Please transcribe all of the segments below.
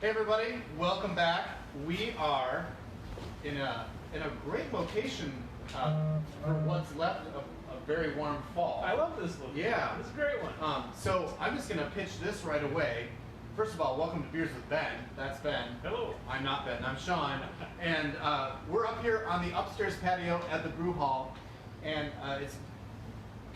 Hey everybody, welcome back. We are in a great location for what's left of a very warm fall. I love this location. Yeah. This is a great one. So I'm just going to pitch this right away. First of all, welcome to Beers with Ben. That's Ben. Hello. I'm not Ben, I'm Sean. And we're up here on the upstairs patio at the brew hall. And it's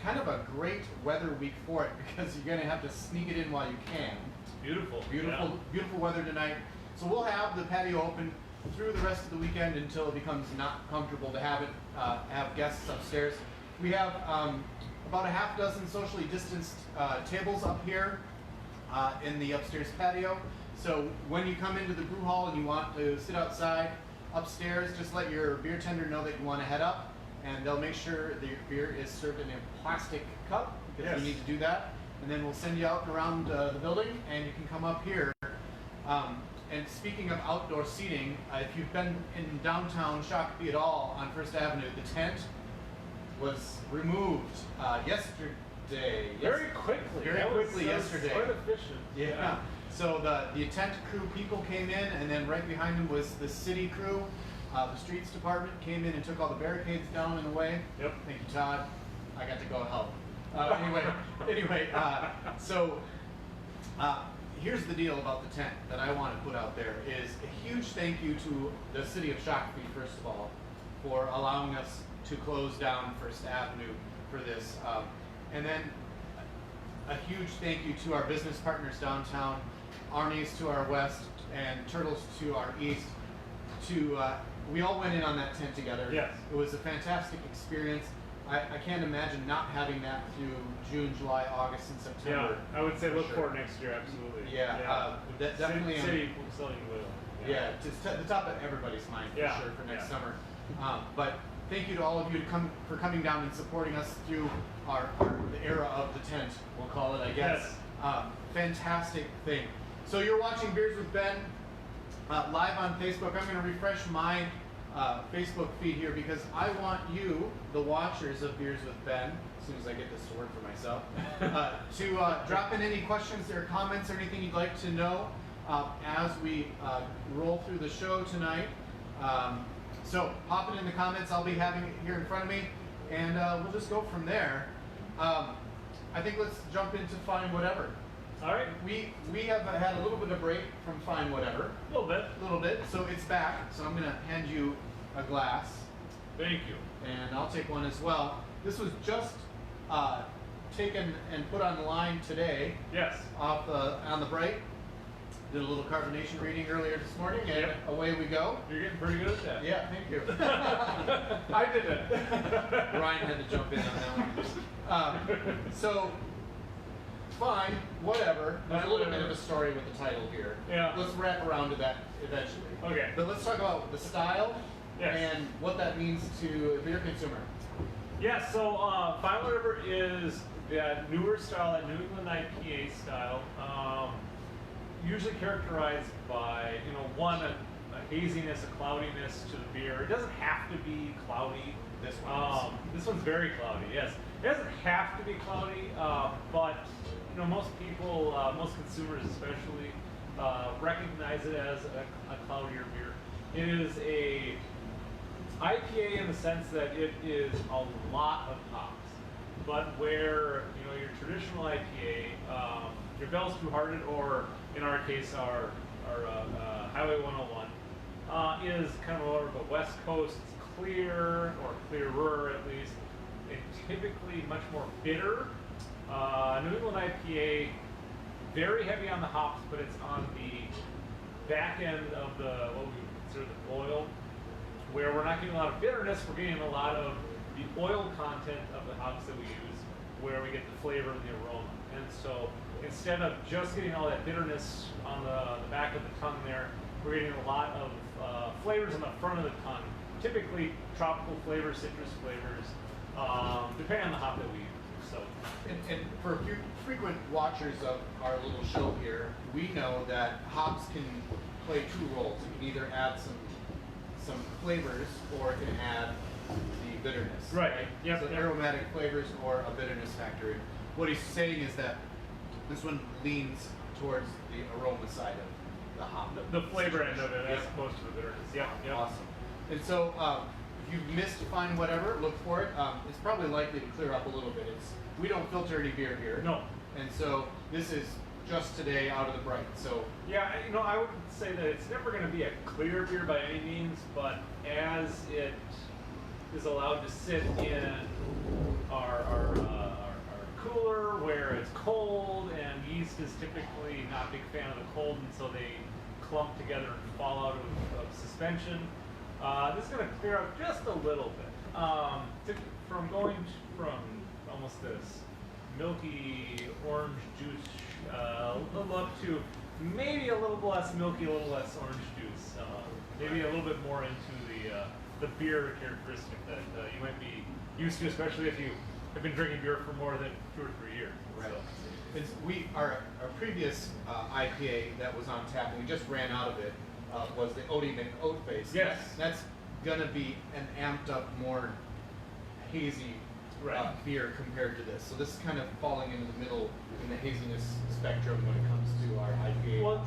kind of a great weather week for it because you're going to have to sneak it in while you can. Beautiful. Beautiful, Yeah. beautiful weather tonight. So we'll have the patio open through the rest of the weekend until it becomes not comfortable to have it, have guests upstairs. We have about a half dozen socially distanced tables up here in the upstairs patio. So when you come into the brew hall and you want to sit outside upstairs, just let your beer tender know that you want to head up, and they'll make sure that your beer is served in a plastic cup because Yes. you need to do that. And then we'll send you out and around the building, and you can come up here. And speaking of outdoor seating, if you've been in downtown Shakopee at all on First Avenue, the tent was removed yesterday. Very quickly. Very quickly yesterday. Quite efficient. Yeah. So the tent crew people came in, and then right behind them was the city crew. The streets department came in and took all the barricades down and away. Yep. Thank you, Todd. I got to go help. Here's the deal about the tent that I want to put out there is a huge thank you to the city of Shakopee, first of all, for allowing us to close down First Avenue for this. And then a huge thank you to our business partners downtown, Arnie's to our west and Turtles to our east. We all went in on that tent together. Yes. It was a fantastic experience. I can't imagine not having that through June, July, August, and September. Yeah, I would say look sure. for it next year, absolutely. Yeah, definitely. City will sell you oil. Yeah, it's the top of everybody's mind for sure for next summer. But thank you to all of you for coming down and supporting us through the era of the tent, we'll call it, I guess. Yes. Fantastic thing. So you're watching Beers with Ben live on Facebook. I'm going to refresh my Facebook feed here because I want you, the watchers of Beers with Ben, as soon as I get this to work for myself, to drop in any questions or comments or anything you'd like to know as we roll through the show tonight. So pop it in the comments. I'll be having it here in front of me, and we'll just go from there. I think let's jump into Find Whatever. All right. We have had a little bit of break from Find Whatever. A little bit. So it's back. So I'm going to hand you a glass. Thank you. And I'll take one as well. This was just taken and put on the line today. Yes. Off on the break. Did a little carbonation reading earlier this morning, and away we go. You're getting pretty good at that. Yeah, thank you. I did it. Ryan had to jump in on that one. So, Fine, whatever. There's a little bit of a story with the title here. Yeah. Let's wrap around to that eventually. Okay. But let's talk about the style and what that means to a beer consumer. Yeah, so Find Whatever is the newer style, that New England IPA style, usually characterized by, one, a haziness, a cloudiness to the beer. It doesn't have to be cloudy. This one This one's very cloudy, yes. It doesn't have to be cloudy, but most people, most consumers especially, recognize it as a cloudier beer. It is a IPA in the sense that it is a lot of hops, but where your traditional IPA, your Bell's Two Hearted, or in our case our Highway 101, is kind of more of a West Coast clear or clearer at least. It's typically much more bitter. New England IPA, very heavy on the hops, but it's on the back end of what we consider the oil, where we're not getting a lot of bitterness, we're getting a lot of the oil content of the hops that we use, where we get the flavor and the aroma. And so instead of just getting all that bitterness on the back of the tongue there, we're getting a lot of flavors on the front of the tongue, typically tropical flavors, citrus flavors, depending on the hop that we use. So, and for frequent watchers of our little show here, we know that hops can play two roles. It can either add some flavors, or it can add the bitterness. Right. Yep. So aromatic flavors or a bitterness factor. What he's saying is that this one leans towards the aroma side hop. The flavor end of it as Yep. opposed to the bitterness. Yep. Yep. Awesome. And so, if you've missed fine whatever, look for it. It's probably likely to clear up a little bit. We don't filter any beer here. No. And so this is just today out of the bright. So Yeah, I would say that it's never going to be a clear beer by any means, but as it is allowed to sit in our cooler where it's cold, and yeast is typically not a big fan of the cold, and so they clump together and fall out of suspension. This is going to clear up just a little bit. From going from almost this milky orange juice look to maybe a little less milky, a little less orange juice. Maybe a little bit more into the beer characteristic that you might be used to, especially if you have been drinking beer for more than 2 or 3 years. right. So. Our previous IPA that was on tap, and we just ran out of it, was the Oaty McOatface. Yes. That's gonna be an amped up, more hazy Right. beer compared to this. So this is kind of falling into the middle in the haziness spectrum when it comes to our IPA. Well,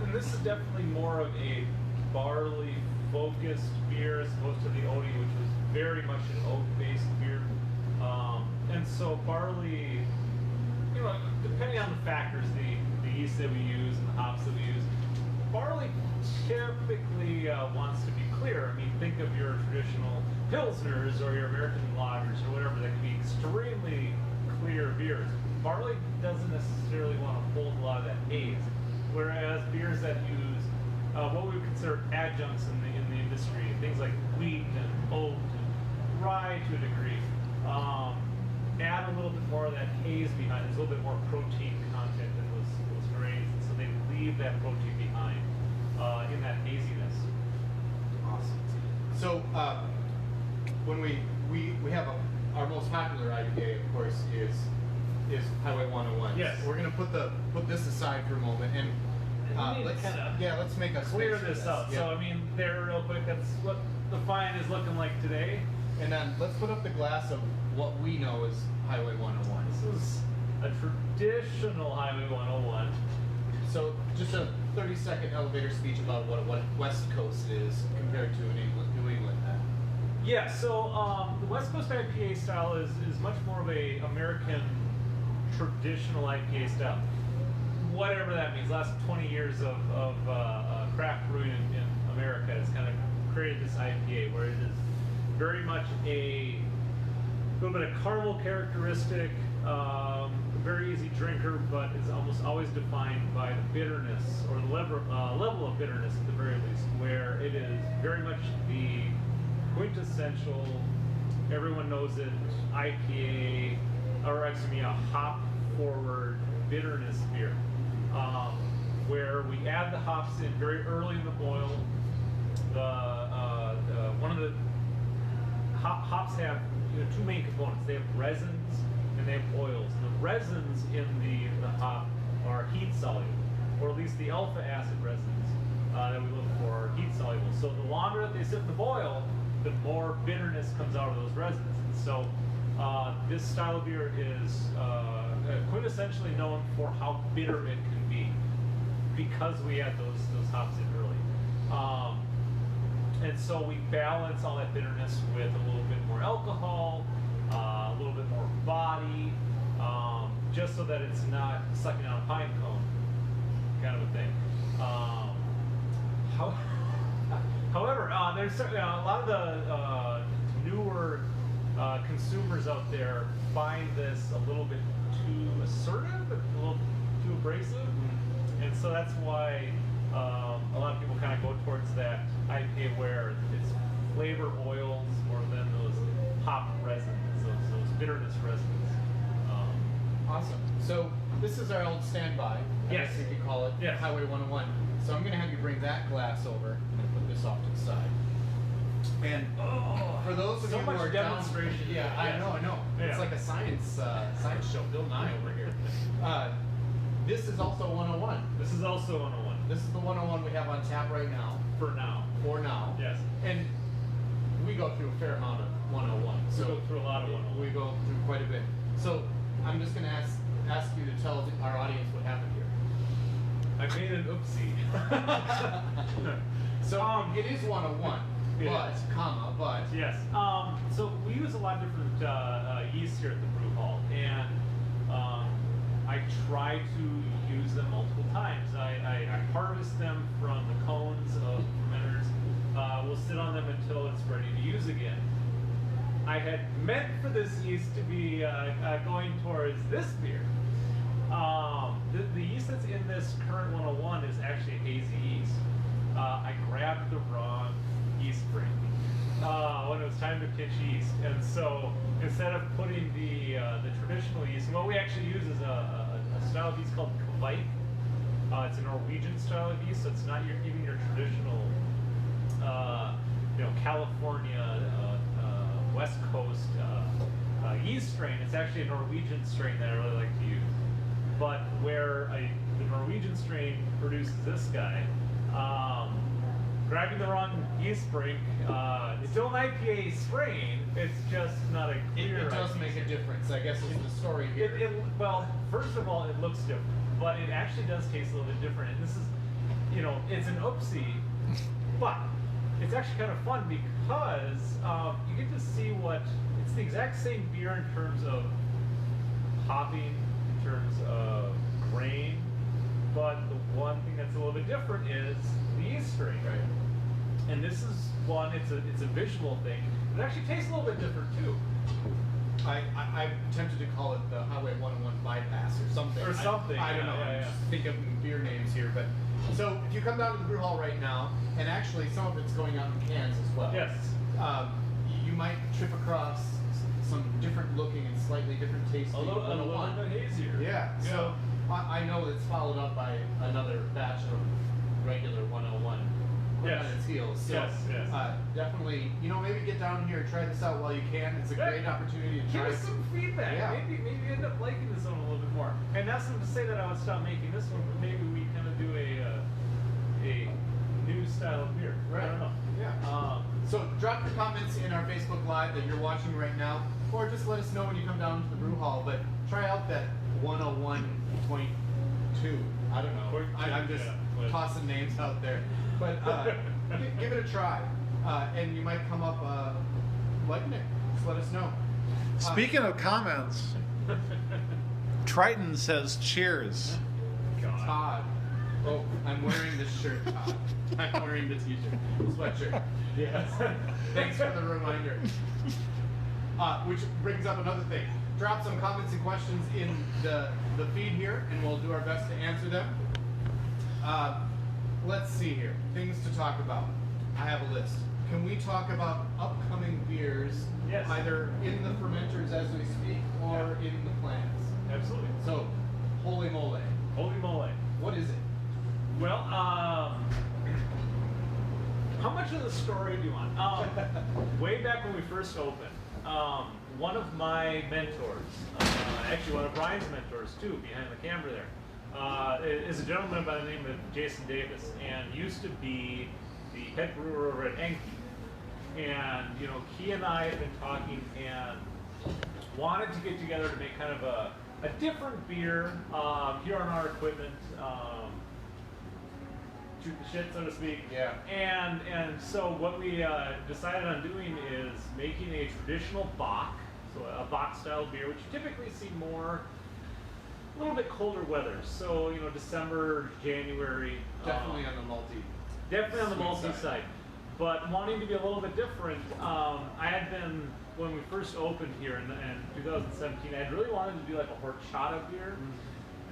and this is definitely more of a barley focused beer as opposed to the Oaty, which was very much an oat based beer. And so barley, depending on the factors, the yeast that we use and the hops that we use, barley typically wants to be clear. I mean, think of your traditional pilsners or your American lagers or whatever that can be extremely clear beers. Barley doesn't necessarily want to hold a lot of that haze, whereas beers that use what we would consider adjuncts in the industry, things like wheat and oat and rye to a degree, add a little bit more of that haze behind. There's a little bit more protein content in those grains, and so they leave that protein behind in that haziness. Awesome. So when we have our most popular IPA, of course, is Highway 101. Yes. We're gonna put this aside for a moment, and we need to kinda let's make a clear space for this out. Yeah. So, I mean, there real quick, that's what the fine is looking like today. And then let's put up the glass of what we know as Highway 101. This is a traditional Highway 101. So just a 30-second elevator speech about what West Coast is compared to New England. Yeah, so the West Coast IPA style is much more of a American traditional IPA style. Whatever that means. Last 20 years of craft brewing in America has kind of created this IPA where it is very much a little bit of caramel characteristic, very easy drinker, but is almost always defined by the bitterness or the level of bitterness at the very least, where it is very much the quintessential, everyone knows it, IPA, or excuse me, a hop forward bitterness beer, where we add the hops in very early in the boil. One of the hops have two main components. They have resins and they have oils. And the resins in the hop are heat soluble, or at least the alpha acid resins that we look for are heat soluble. So the longer that they sit in the boil, the more bitterness comes out of those resins. And so this style of beer is quintessentially known for how bitter it can be because we add those hops in early. And so we balance all that bitterness with a little bit more alcohol, a little bit more body, just so that it's not sucking on a pine cone kind of a thing. However, there's certainly a lot of the newer consumers out there find this a little bit too assertive, a little too abrasive, and so that's why a lot of people kind of go towards that IPA where it's flavor oils more than those hop resins, those bitterness resins. Awesome. So this is our old standby, I Yes. guess you could call it, Yes. Highway 101. So I'm going to have you bring that glass over and put this off to the side. And for those of So you who much are demonstration. yeah, I Yes. know. Yeah. It's like a science show, Bill Nye over here. This is also 101. This is also 101. This is the 101 we have on tap right now. For now. For now. Yes. And we go through a fair amount of 101. We go through a lot of 101. We go through quite a bit. So I'm just going to ask you to tell our audience what happened here. I made an oopsie. So it is 101, Yeah. but. Yes. So we use a lot of different yeasts here at the brew hall, and I try to use them multiple times. I harvest them from the cones of fermenters. We'll sit on them until it's ready to use again. I had meant for this yeast to be going towards this beer. The yeast that's in this current 101 is actually a hazy yeast. I grabbed the wrong yeast strain when it was time to pitch yeast, and so instead of putting the traditional yeast, what we actually use is a style of yeast called Kvike. It's a Norwegian style of yeast, so it's not even your traditional, California, West Coast yeast strain. It's actually a Norwegian strain that I really like to use. But where the Norwegian strain produces this guy, grabbing the wrong yeast strain, it's still an IPA strain, it's just not a clear It does IPA make a strain. difference, I guess, is the story here. Well, first of all, it looks different, but it actually does taste a little bit different. And this is, it's an oopsie, but it's actually kind of fun because you get to see it's the exact same beer in terms of hopping, in terms of grain, but the one thing that's a little bit different is the yeast strain. Right. And this is one, it's a visual thing. It actually tastes a little bit different too. I'm tempted to call it the Highway 101 bypass or something. Or something, I don't know. yeah. I'm just thinking of beer names here, but so if you come down to the brew hall right now, and actually some of it's going out in cans as well. Yes. You might trip across some different looking and slightly different tasting A little 101. bit hazier. Yeah. So I know it's followed up by another batch of regular 101. Yes. On its heels. So, Yes. definitely, maybe get down here, try this out while you can. It's a great opportunity to Give try us some feedback. Yeah. Maybe you end up liking this one a little bit more. And that's not to say that I would stop making this one, but maybe we kind of do a new style of beer. Right. I don't know. Yeah. So drop your comments in our Facebook Live that you're watching right now, or just let us know when you come down to the brew hall. But try out that 101.2. I don't know. I'm just tossing names out there. But give it a try, and you might come up liking it. Just let us know. Speaking of comments, Triton says cheers. God. Todd. Oh, I'm wearing this shirt, Todd. I'm wearing the t-shirt, sweatshirt. Yes. Thanks for the reminder. Which brings up another thing. Drop some comments and questions in the feed here, and we'll do our best to answer them. Let's see here. Things to talk about. I have a list. Can we talk about upcoming beers, Yes. either in the fermenters as we speak or in the plants? Absolutely. So, Holy Mole. Holy moly. What is it? Well, how much of the story do you want? Way back when we first opened, one of my mentors, actually one of Brian's mentors too, behind the camera there, is a gentleman by the name of Jason Davis, and used to be the head brewer over at Enki. And he and I have been talking and wanted to get together to make kind of a different beer here on our equipment. Shoot the shit, so to speak. Yeah. And so what we decided on doing is making a traditional Bock, so a Bock style beer, which you typically see more a little bit colder weather. So December, January. Definitely on the multi. Definitely on the sweet multi side. But wanting to be a little bit different, I had been, when we first opened here in 2017, I had really wanted to do like a horchata beer.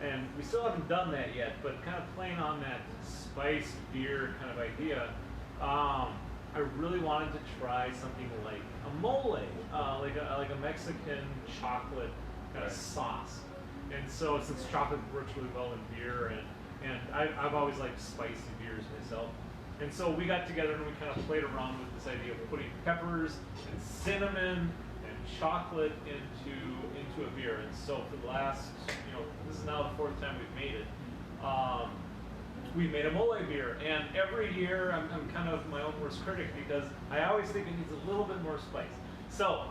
And we still haven't done that yet, but kind of playing on that spiced beer kind of idea, I really wanted to try something like a mole, like a Mexican chocolate kind of sauce. And so since chocolate works really well in beer, and I've always liked spicy beers myself. And so we got together and we kind of played around with this idea of putting peppers and cinnamon and chocolate into a beer. And so for the last, this is now the fourth time we've made it. We made a mole beer, and every year I'm kind of my own worst critic because I always think it needs a little bit more spice. So,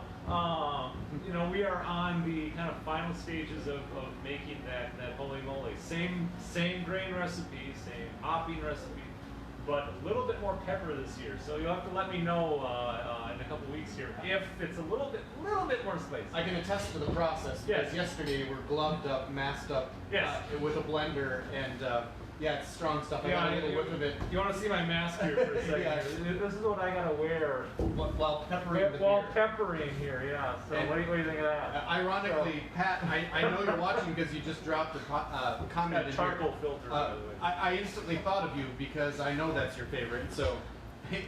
we are on the kind of final stages of making that holy moly. same grain recipe, same hopping recipe, but a little bit more pepper this year. So you'll have to let me know in a couple weeks here if it's a little bit more spicy. I can attest to the process because Yes. yesterday we're gloved up, masked up Yes. with a blender, and yeah, it's strong stuff. I got a little whiff of it You want to see my mask here for a second? Yeah. This is what I gotta wear while peppering the while beer. peppering here. Yeah. So And- what do you think of that? Ironically, Pat, I know you're watching because you just dropped a comment That in charcoal here. filter, by the way. I instantly thought of you because I know that's your favorite. So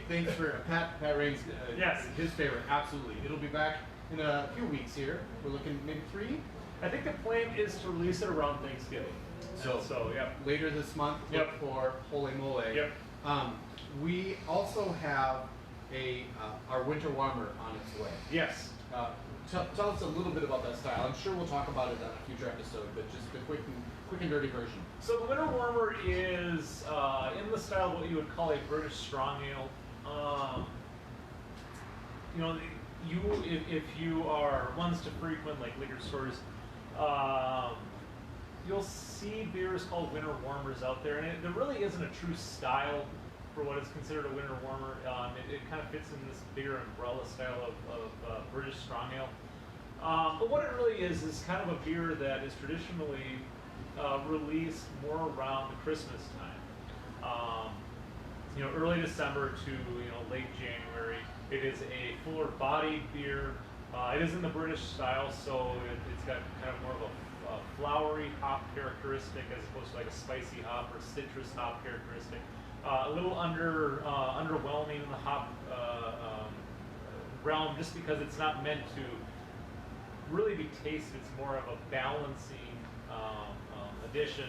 thanks for Pat Raines. Yes. His favorite, absolutely. It'll be back in a few weeks here. We're looking maybe 3. I think the plan is to release it around Thanksgiving. So yeah. Later this month, look Yep. for Holy Mole. Yep. We also have our winter warmer on its way. Yes. Tell us a little bit about that style. I'm sure we'll talk about it on a future episode, but just the quick and dirty version. So the winter warmer is in the style of what you would call a British strong ale. You know, if you are ones to frequent like liquor stores, you'll see beers called winter warmers out there, and there really isn't a true style for what is considered a winter warmer. It kind of fits in this bigger umbrella style of British strong ale. But what it really is kind of a beer that is traditionally released more around the Christmas time. You know, early December to late January. It is a fuller bodied beer. It is in the British style, so it's got kind of more of a flowery hop characteristic as opposed to like a spicy hop or citrus hop characteristic. A little underwhelming in the hop realm, just because it's not meant to really be tasted. It's more of a balancing addition,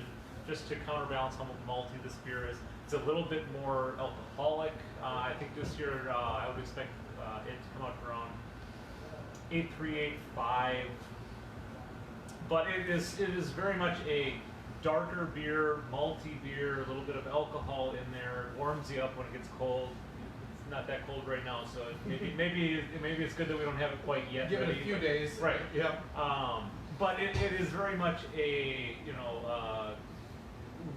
just to counterbalance how malty this beer is. It's a little bit more alcoholic. I think this year I would expect it to come out around 8.3, 8.5. But it is very much a darker beer, malty beer, a little bit of alcohol in there. It warms you up when it gets cold. It's not that cold right now, so maybe it's good that we don't have it quite yet. Give it a few days. Right. Yep. But it is very much a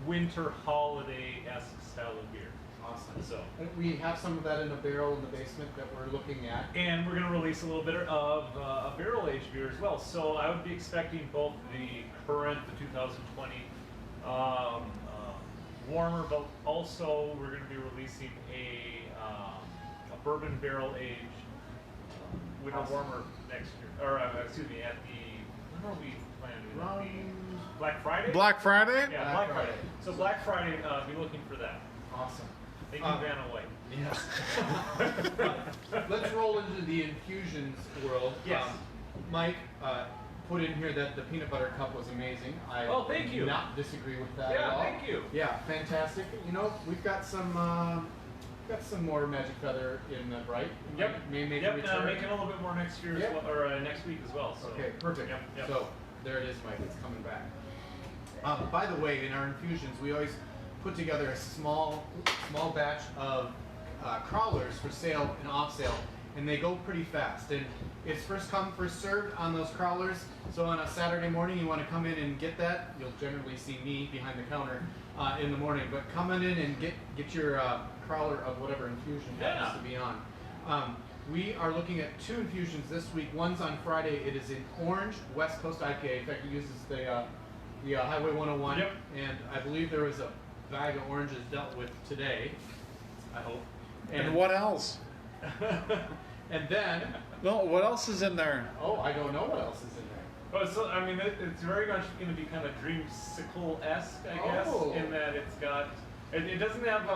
winter holiday-esque style of beer. Awesome. So. We have some of that in a barrel in the basement that we're looking at. And we're going to release a little bit of a barrel-aged beer as well. So I would be expecting both the current, the 2020 warmer, but also we're going to be releasing a bourbon barrel-aged winter warmer next year. Or excuse me, at the when are we planning? Black Friday. Black Friday? Yeah, Black Friday. So Black Friday, be looking for that. Awesome. Thank you, Vanna White. Yes. Let's roll into the infusions world. Yes. Mike put in here that the peanut butter cup was amazing. I thank you. do not disagree with that Yeah, at all. thank you. Yeah, fantastic. You know, we've got some more Magic Feather in the bright. Yep. May make a return. Making a little bit more next year, Yep. as well, or next week as well. So. Okay, perfect. Yep. So there it is, Mike. It's coming back. By the way, in our infusions, we always put together a small batch of crawlers for sale and off sale, and they go pretty fast. And it's first come, first served on those crawlers. So on a Saturday morning, you want to come in and get that. You'll generally see me behind the counter in the morning, but come on in and get your crawler of whatever infusion happens to be on. We are looking at 2 infusions this week. One's on Friday. It is in orange West Coast IPA. In fact, it uses the Highway 101. Yep. And I believe there was a bag of oranges dealt with today. I hope. And what else? And then, No, what else is in there? oh, I don't know what else is in there. But so, I mean, it's very much going to be kind of dreamsicle-esque, I guess, Oh. in that it's got. It doesn't have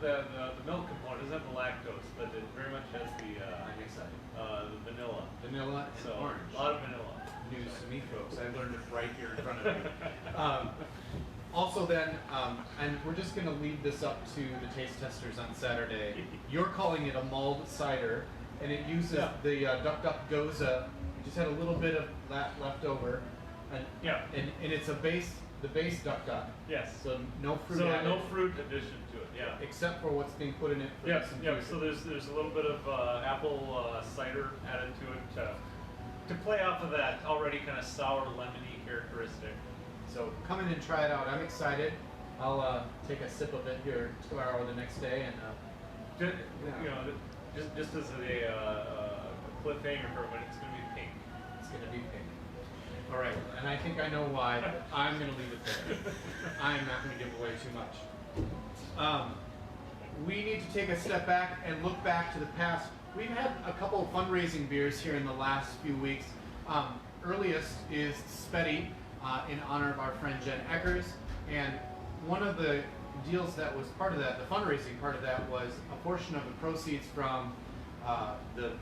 the milk component. It doesn't have the lactose, but it very much has I'm excited. the vanilla. Vanilla and So orange. a lot of vanilla. News to me, folks. I learned it right here in front of me. Also then, and we're just going to leave this up to the taste testers on Saturday. You're calling it a mulled cider, and it uses the Duck Duck Goza. We just had a little bit of that left over, and it's the base Duck Duck. Yes. So no fruit So added, no fruit addition to it. Yeah. except for what's being put in it. For Yep. this Yep. infusion. So there's a little bit of apple cider added to it to play off of that already kind of sour lemony characteristic. So come in and try it out. I'm excited. I'll take a sip of it here tomorrow or the next day, and Just, you know, just as a cliffhanger for when it's going to be pink. it's gonna be pink. All right, and I think I know why. I'm gonna leave it there. I'm not gonna give away too much. We need to take a step back and look back to the past. We've had a couple of fundraising beers here in the last few weeks. Earliest is Spetty in honor of our friend Jen Eckers, and one of the deals that was part of that, the fundraising part of that, was a portion of the proceeds from the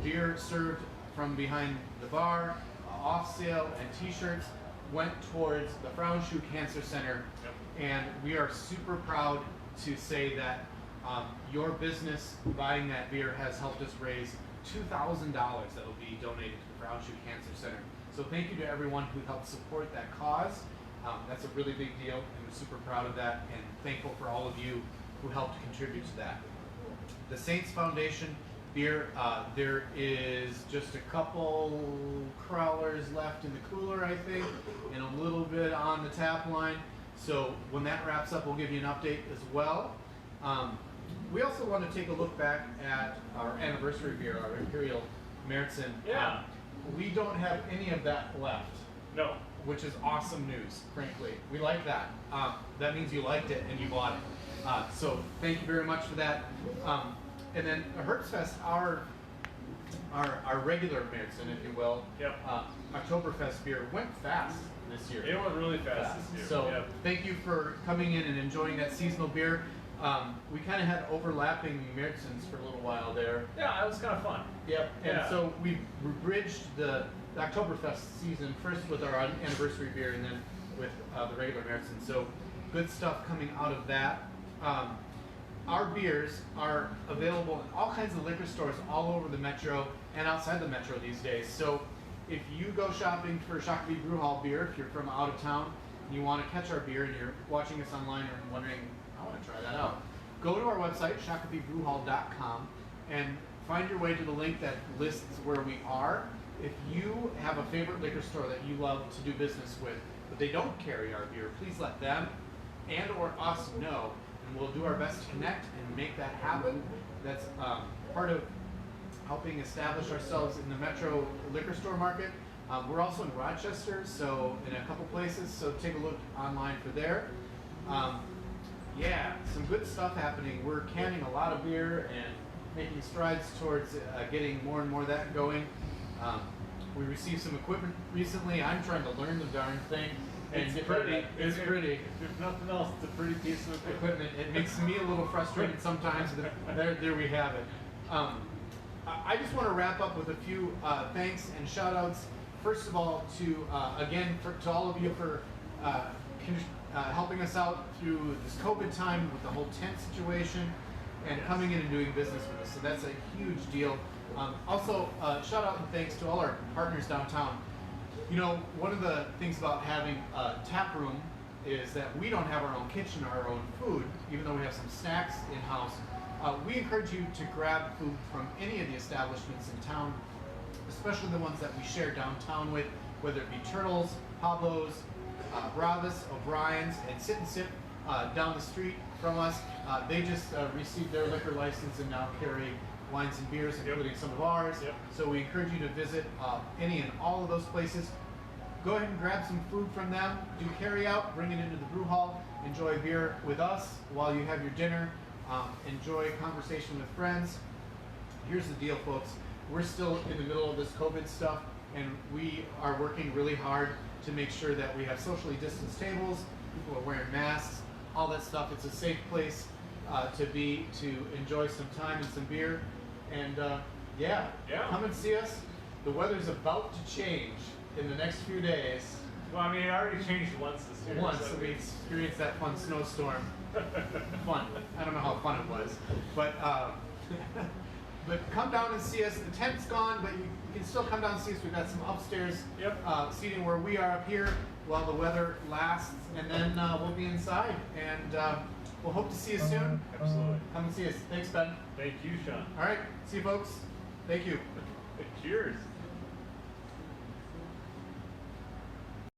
beer served from behind the bar, off sale, and t-shirts went towards the Frauenschuh Cancer Center. Yep. And we are super proud to say that your business buying that beer has helped us raise $2,000 that will be donated to the Frauenschuh Cancer Center. So thank you to everyone who helped support that cause. That's a really big deal, and we're super proud of that, and thankful for all of you who helped contribute to that. The Saints Foundation beer, there is just a couple crawlers left in the cooler, I think, and a little bit on the tap line. So when that wraps up, we'll give you an update as well. We also want to take a look back at our anniversary beer, our Imperial Märzen. Yeah. We don't have any of that left, No. which is awesome news, frankly. We like that. That means you liked it and you bought it. So thank you very much for that. And then Hertzfest, our regular Märzen, if you will, Yep. Oktoberfest beer went fast this year. It went really fast this year. So Yep. thank you for coming in and enjoying that seasonal beer. We kind of had overlapping Märzens for a little while there. Yeah, it was kind of fun. Yep. And Yeah. so we bridged the Oktoberfest season first with our anniversary beer and then with the regular Märzen. So good stuff coming out of that. Our beers are available in all kinds of liquor stores all over the metro and outside the metro these days. So if you go shopping for Shakopee Brew Hall beer, if you're from out of town and you want to catch our beer and you're watching us online and wondering, I want to try that out, go to our website, shakopeebrewhall.com, and find your way to the link that lists where we are. If you have a favorite liquor store that you love to do business with, but they don't carry our beer, please let them and or us know, and we'll do our best to connect and make that happen. That's part of helping establish ourselves in the metro liquor store market. We're also in Rochester, so in a couple places, so take a look online for there. Yeah, some good stuff happening. We're canning a lot of beer and making strides towards getting more and more of that going. We received some equipment recently. I'm trying to learn the darn thing. And It's get pretty. ready. It's pretty. If nothing else, it's a pretty piece of Equipment. It makes me a little frustrated sometimes. But there we have it. I just want to wrap up with a few thanks and shout outs. First of all, to to all of you for helping us out through this COVID time with the whole tent situation and coming in and doing business with us. So that's a huge deal. Also, shout out and thanks to all our partners downtown. You know, one of the things about having a tap room is that we don't have our own kitchen or our own food, even though we have some snacks in-house. We encourage you to grab food from any of the establishments in town, especially the ones that we share downtown with, whether it be Turtles, Pablo's, Bravas, O'Brien's, and Sit and Sip down the street from us. They just received their liquor license and now carry wines and beers, including some of ours. Yep. So we encourage you to visit any and all of those places. Go ahead and grab some food from them. Do carry out, bring it into the brew hall. Enjoy beer with us while you have your dinner. Enjoy conversation with friends. Here's the deal, folks. We're still in the middle of this COVID stuff, and we are working really hard to make sure that we have socially distanced tables, people are wearing masks, all that stuff. It's a safe place to be, to enjoy some time and some beer. And yeah, come and see us. The weather's about to change in the next few days. Well, I mean, it already changed once this year. Once, so we experienced that fun snowstorm. Fun. I don't know how fun it was, but come down and see us. The tent's gone, but you can still come down and see us. We've got some upstairs seating where we are up here while the weather lasts, and then we'll be inside. And we'll hope to see you soon. Absolutely. Come and see us. Thanks, Ben. Thank you, Sean. All right. See you, folks. Thank you. Cheers.